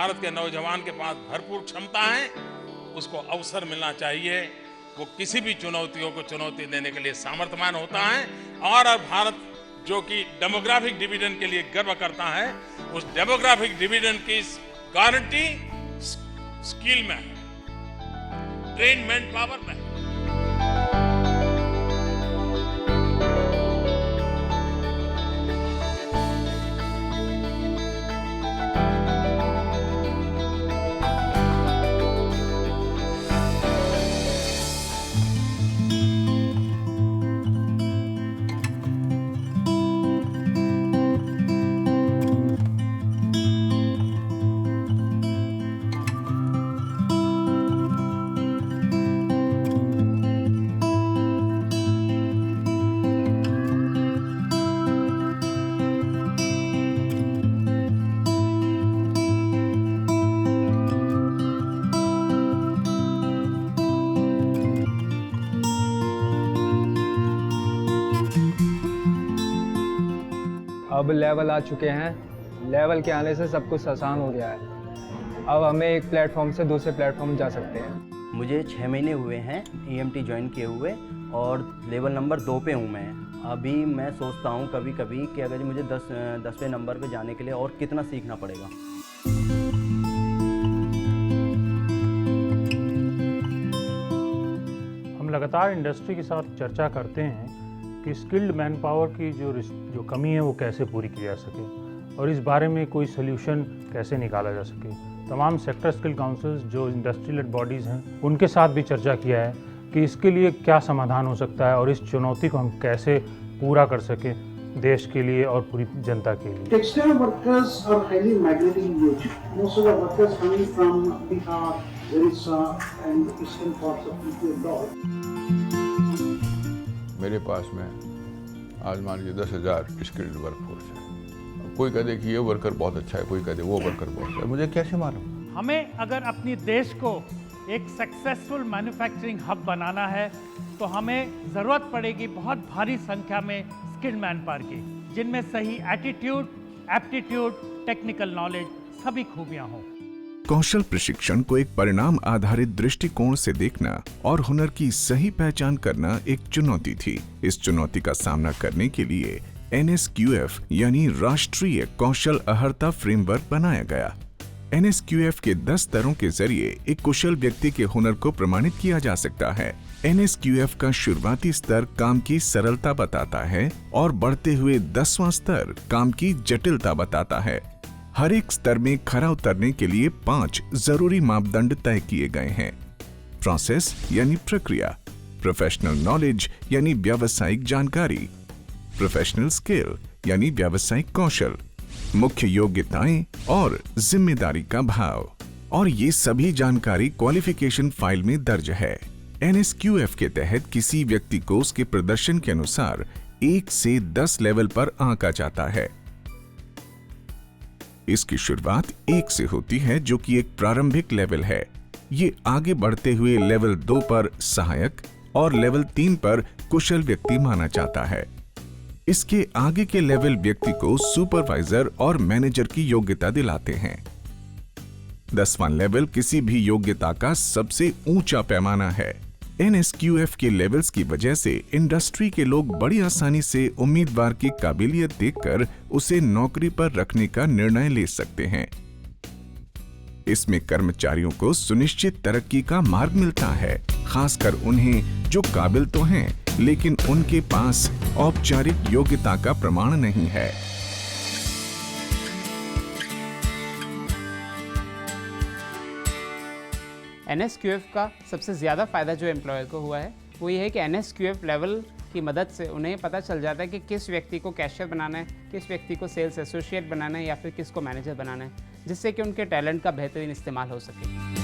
भारत के नौजवान के पास भरपूर क्षमता है, उसको अवसर मिलना चाहिए। वो किसी भी चुनौतियों को चुनौती देने के लिए सामर्थ्यवान होता है। और भारत जो कि डेमोग्राफिक डिविडेंड के लिए गर्व करता है, उस डेमोग्राफिक डिविडेंड की गारंटी स्किल में है, ट्रेन मैन पावर में है। अब लेवल आ चुके हैं। लेवल के आने से सब कुछ आसान हो गया है। अब हमें एक प्लेटफॉर्म से दूसरे प्लेटफॉर्म जा सकते हैं। मुझे 6 महीने हुए हैं EMT ज्वाइन किए हुए और लेवल नंबर 2 पे हूँ मैं। अभी मैं सोचता हूँ कभी कभी कि अगर मुझे 10वें नंबर पे जाने के लिए और कितना सीखना पड़ेगा। हम लगातार इंडस्ट्री के साथ चर्चा करते हैं कि स्किल्ड मैन पावर की जो कमी है वो कैसे पूरी की जा सके और इस बारे में कोई सोल्यूशन कैसे निकाला जा सके। तमाम सेक्टर स्किल काउंसिल्स जो इंडस्ट्री लेड बॉडीज़ हैं उनके साथ भी चर्चा किया है कि इसके लिए क्या समाधान हो सकता है और इस चुनौती को हम कैसे पूरा कर सकें देश के लिए और पूरी जनता के लिए। Textile workers are highly migrating youth. Most of the workers coming from Bihar, Orissa and eastern parts of UP and all. मेरे पास में आज मान लीजिए 10,000 स्किल्ड वर्कफोर्स है। कोई कहे कि ये वर्कर बहुत अच्छा है, कोई कहे वो वर्कर बहुत अच्छा है, मुझे कैसे मालूम? हमें अगर अपनी देश को एक सक्सेसफुल मैन्युफैक्चरिंग हब बनाना है तो हमें ज़रूरत पड़ेगी बहुत भारी संख्या में स्किल्ड मैन पावर की, जिनमें सही एटीट्यूड, एप्टीट्यूड, टेक्निकल नॉलेज सभी खूबियां हों। कौशल प्रशिक्षण को एक परिणाम आधारित दृष्टिकोण से देखना और हुनर की सही पहचान करना एक चुनौती थी। इस चुनौती का सामना करने के लिए NSQF यानी राष्ट्रीय कौशल अर्हता फ्रेमवर्क बनाया गया। NSQF के 10 स्तरों के जरिए एक कुशल व्यक्ति के हुनर को प्रमाणित किया जा सकता है। NSQF का शुरुआती स्तर काम की सरलता बताता है और बढ़ते हुए 10वां स्तर काम की जटिलता बताता है। हर एक स्तर में खरा उतरने के लिए 5 जरूरी मापदंड तय किए गए हैं। प्रोसेस यानी प्रक्रिया, प्रोफेशनल नॉलेज यानी व्यावसायिक जानकारी, प्रोफेशनल स्किल यानी व्यावसायिक कौशल, मुख्य योग्यताएं और जिम्मेदारी का भाव। और ये सभी जानकारी क्वालिफिकेशन फाइल में दर्ज है। NSQF के तहत किसी व्यक्ति को उसके प्रदर्शन के अनुसार 1 से 10 लेवल पर आंका जाता है। इसकी शुरुआत 1 से होती है जो कि एक प्रारंभिक लेवल है। ये आगे बढ़ते हुए लेवल 2 पर सहायक और लेवल 3 पर कुशल व्यक्ति माना जाता है। इसके आगे के लेवल व्यक्ति को सुपरवाइजर और मैनेजर की योग्यता दिलाते हैं। 10वां लेवल किसी भी योग्यता का सबसे ऊंचा पैमाना है। NSQF के लेवल्स की वजह से इंडस्ट्री के लोग बड़ी आसानी से उम्मीदवार की काबिलियत देखकर उसे नौकरी पर रखने का निर्णय ले सकते हैं। इसमें कर्मचारियों को सुनिश्चित तरक्की का मार्ग मिलता है, खासकर उन्हें जो काबिल तो हैं लेकिन उनके पास औपचारिक योग्यता का प्रमाण नहीं है। NSQF का सबसे ज़्यादा फ़ायदा जो एम्प्लॉयर को हुआ है वो ये है कि NSQF लेवल की मदद से उन्हें पता चल जाता है कि किस व्यक्ति को कैशियर बनाना है, किस व्यक्ति को सेल्स एसोसिएट बनाना है या फिर किसको मैनेजर बनाना है, जिससे कि उनके टैलेंट का बेहतरीन इस्तेमाल हो सके।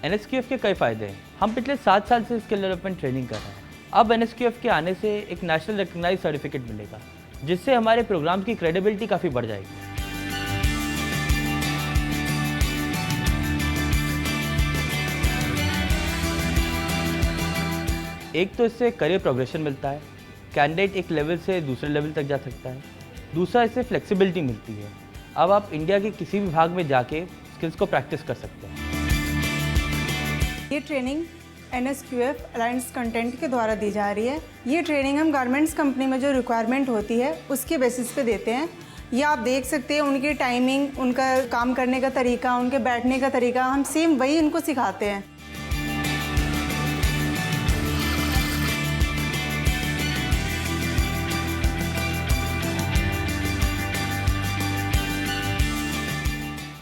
NSQF के कई फ़ायदे हैं। हम पिछले 7 साल से स्किल डेवलपमेंट ट्रेनिंग कर रहे हैं। अब NSQF के आने से एक नेशनल रिकग्नाइज्ड सर्टिफिकेट मिलेगा, जिससे हमारे प्रोग्राम की क्रेडिबिलिटी काफ़ी बढ़ जाएगी। एक तो इससे करियर प्रोग्रेशन मिलता है, कैंडिडेट एक लेवल से दूसरे लेवल तक जा सकता है। दूसरा, इससे फ्लेक्सिबिलिटी मिलती है। अब आप इंडिया के किसी भी भाग में जाके स्किल्स को प्रैक्टिस कर सकते हैं। ये ट्रेनिंग NSQF अलायंस कंटेंट के द्वारा दी जा रही है। ये ट्रेनिंग हम गारमेंट्स कंपनी में जो रिक्वायरमेंट होती है उसके बेसिस पे देते हैं। ये आप देख सकते हैं उनकी टाइमिंग, उनका काम करने का तरीका, उनके बैठने का तरीका, हम सेम वही इनको सिखाते हैं।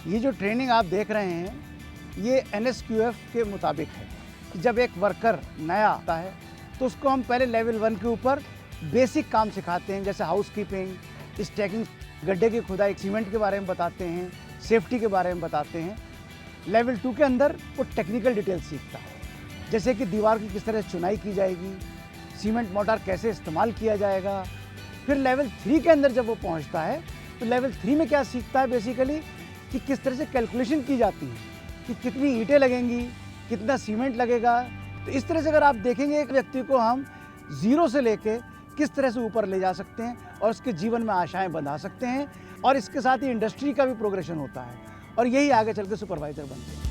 ये जो ट्रेनिंग आप देख रहे हैं ये NSQF के मुताबिक है कि जब एक वर्कर नया आता है तो उसको हम पहले लेवल 1 के ऊपर बेसिक काम सिखाते हैं, जैसे हाउसकीपिंग, स्टैकिंग, गड्ढे की खुदाई, सीमेंट के बारे में बताते हैं, सेफ्टी के बारे में बताते हैं। लेवल 2 के अंदर वो टेक्निकल डिटेल सीखता है, जैसे कि दीवार की किस तरह चुनाई की जाएगी, सीमेंट मोटार कैसे इस्तेमाल किया जाएगा। फिर लेवल 3 के अंदर जब वो पहुँचता है तो लेवल 3 में क्या सीखता है बेसिकली कि किस तरह से कैलकुलेशन की जाती है कि कितनी ईंटें लगेंगी, कितना सीमेंट लगेगा। तो इस तरह से अगर आप देखेंगे एक व्यक्ति को हम ज़ीरो से लेके किस तरह से ऊपर ले जा सकते हैं और उसके जीवन में आशाएं बंधा सकते हैं, और इसके साथ ही इंडस्ट्री का भी प्रोग्रेशन होता है और यही आगे चल के सुपरवाइज़र बनते हैं।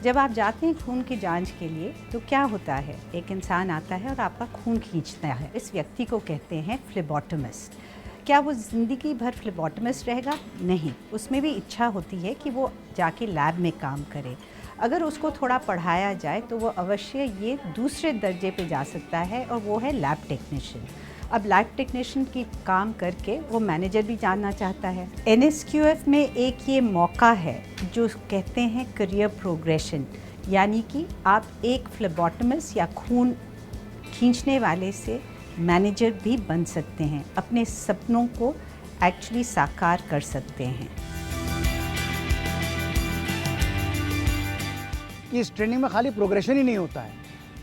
जब आप जाते हैं खून की जांच के लिए तो क्या होता है, एक इंसान आता है और आपका खून खींचता है। इस व्यक्ति को कहते हैं फ्लेबोटमिस्ट। क्या वो ज़िंदगी भर फ्लेबोटमिस्ट रहेगा? नहीं, उसमें भी इच्छा होती है कि वो जाके लैब में काम करे। अगर उसको थोड़ा पढ़ाया जाए तो वो अवश्य ये दूसरे दर्जे पे जा सकता है और वो है लैब टेक्नीशियन। अब लैब टेक्नीशियन की काम करके वो मैनेजर भी जानना चाहता है। NSQF में एक ये मौका है जो कहते हैं करियर प्रोग्रेशन, यानी कि आप एक फ्लेबोटमिस्ट या खून खींचने वाले से मैनेजर भी बन सकते हैं, अपने सपनों को एक्चुअली साकार कर सकते हैं। कि इस ट्रेनिंग में खाली प्रोग्रेशन ही नहीं होता है,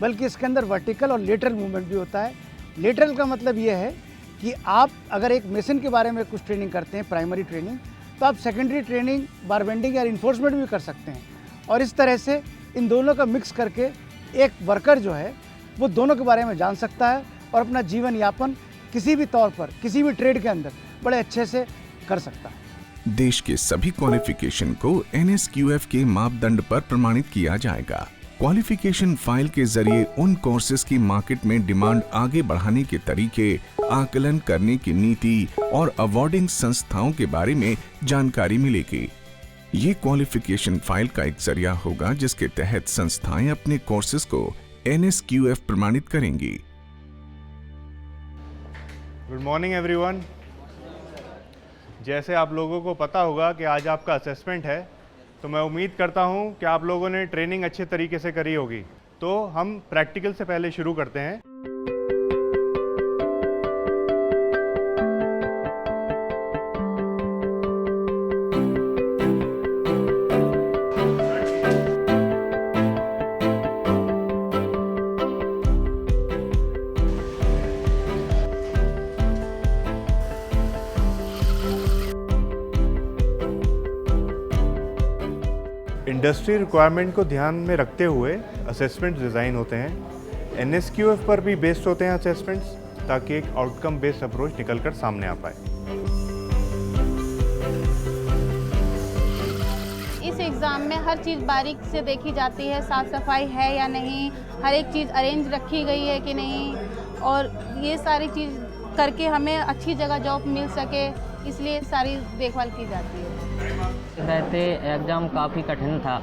बल्कि इसके अंदर वर्टिकल और लेटरल मूवमेंट भी होता है। लेटरल का मतलब ये है कि आप अगर एक मेसन के बारे में कुछ ट्रेनिंग करते हैं, प्राइमरी ट्रेनिंग, तो आप सेकेंडरी ट्रेनिंग बारबेंडिंग या इन्फोर्समेंट भी कर सकते हैं। और इस तरह से इन दोनों का मिक्स करके एक वर्कर जो है वो दोनों के बारे में जान सकता है और अपना जीवन यापन किसी भी तौर पर, किसी भी ट्रेड के अंदर बड़े अच्छे से कर सकता है। देश के सभी क्वालिफिकेशन को NSQF के मापदंड पर प्रमाणित किया जाएगा। क्वालिफिकेशन फाइल के जरिए उन कोर्सेज की मार्केट में डिमांड आगे बढ़ाने के तरीके, आकलन करने की नीति और अवार्डिंग संस्थाओं के बारे में जानकारी मिलेगी। ये क्वालिफिकेशन फाइल का एक जरिया होगा जिसके तहत संस्थाएं अपने कोर्सेज को NSQF प्रमाणित करेंगी। Good morning everyone. जैसे आप लोगों को पता होगा कि आज आपका असेसमेंट है, तो मैं उम्मीद करता हूं कि आप लोगों ने ट्रेनिंग अच्छे तरीके से करी होगी। तो हम प्रैक्टिकल से पहले शुरू करते हैं। इंडस्ट्री रिक्वायरमेंट को ध्यान में रखते हुए असेसमेंट डिज़ाइन होते हैं। NSQF पर भी बेस्ड होते हैं असेसमेंट्स, ताकि एक आउटकम बेस्ड अप्रोच निकलकर सामने आ पाए। इस एग्ज़ाम में हर चीज़ बारीक से देखी जाती है, साफ़ सफाई है या नहीं, हर एक चीज़ अरेंज रखी गई है कि नहीं, और ये सारी चीज़ करके हमें अच्छी जगह जॉब मिल सके, इसलिए सारी देखभाल की जाती है। रहते एग्ज़ाम काफ़ी कठिन था।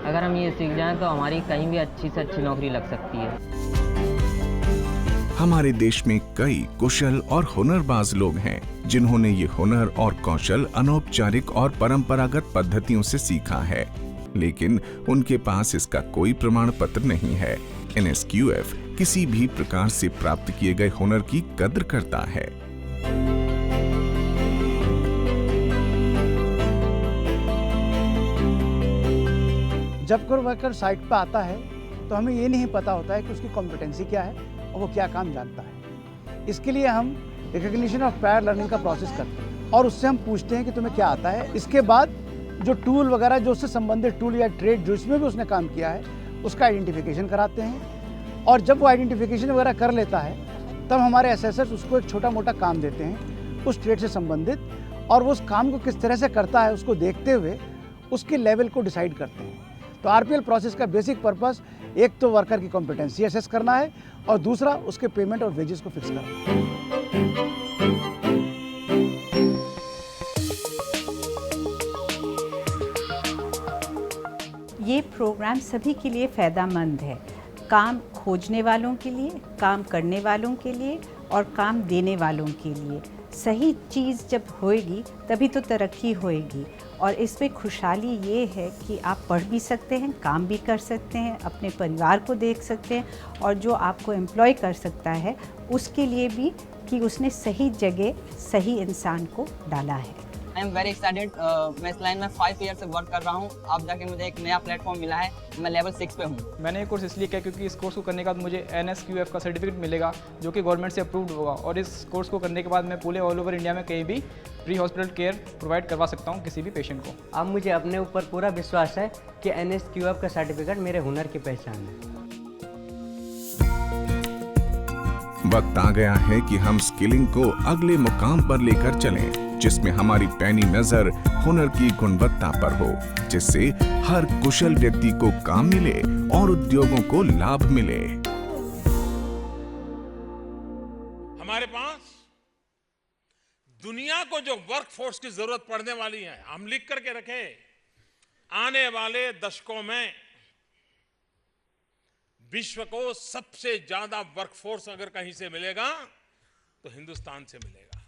अगर हम ये सीख जाएं तो हमारी कहीं भी अच्छी से अच्छी नौकरी लग सकती है। हमारे देश में कई कुशल और हुनरबाज लोग हैं जिन्होंने ये हुनर और कौशल अनौपचारिक और परंपरागत पद्धतियों से सीखा है, लेकिन उनके पास इसका कोई प्रमाण पत्र नहीं है। NSQF किसी भी प्रकार से प्राप्त किए गए हुनर की कद्र करता है। जब कोई वर्कर साइट पर आता है तो हमें ये नहीं पता होता है कि उसकी कॉम्पिटेंसी क्या है और वो क्या काम जानता है। इसके लिए हम रिकग्निशन ऑफ प्रायर लर्निंग का प्रोसेस करते हैं और उससे हम पूछते हैं कि तुम्हें क्या आता है। इसके बाद जो टूल वगैरह जो उससे संबंधित टूल या ट्रेड जो इसमें भी उसने काम किया है उसका आइडेंटिफिकेशन कराते हैं और जब वो आइडेंटिफिकेशन वगैरह कर लेता है तब हमारे एसेसर्स उसको एक छोटा मोटा काम देते हैं उस ट्रेड से संबंधित और वो उस काम को किस तरह से करता है उसको देखते हुए उसके लेवल को डिसाइड करते हैं। तो आरपीएल प्रोसेस का बेसिक पर्पस एक तो वर्कर की कॉम्पिटेंसी असेस करना है और दूसरा उसके पेमेंट और वेजेस को फिक्स करना है। ये प्रोग्राम सभी के लिए फ़ायदेमंद है, काम खोजने वालों के लिए, काम करने वालों के लिए और काम देने वालों के लिए। सही चीज़ जब होएगी तभी तो तरक्की होएगी और इसमें खुशहाली ये है कि आप पढ़ भी सकते हैं, काम भी कर सकते हैं, अपने परिवार को देख सकते हैं और जो आपको एम्प्लॉय कर सकता है उसके लिए भी कि उसने सही जगह सही इंसान को डाला है। I am very excited. मैं इस लाइन में 5 ईयर से वर्क कर रहा हूँ। अब जाके मुझे एक नया प्लेटफॉर्म मिला है, मैं लेवल 6 पे हूँ। मैंने ये कोर्स इसलिए किया क्योंकि इस कोर्स को करने के बाद मुझे NSQF का सर्टिफिकेट मिलेगा जो कि गवर्नमेंट से अप्रूव्ड होगा और इस कोर्स को करने के बाद मैं पूरे ऑल ओवर इंडिया में कहीं भी प्री हॉस्पिटल केयर प्रोवाइड करवा सकता हूँ किसी भी पेशेंट को। अब मुझे अपने ऊपर पूरा विश्वास है कि NSQF का सर्टिफिकेट मेरे हुनर की पहचान है। वक्त आ गया है कि हम स्किलिंग को अगले मुकाम पर लेकर चलें, जिसमें हमारी पैनी नजर हुनर की गुणवत्ता पर हो, जिससे हर कुशल व्यक्ति को काम मिले और उद्योगों को लाभ मिले। हमारे पास दुनिया को जो वर्कफोर्स की जरूरत पड़ने वाली है हम लिख करके रखे। आने वाले दशकों में विश्व को सबसे ज्यादा वर्कफोर्स अगर कहीं से मिलेगा तो हिंदुस्तान से मिलेगा।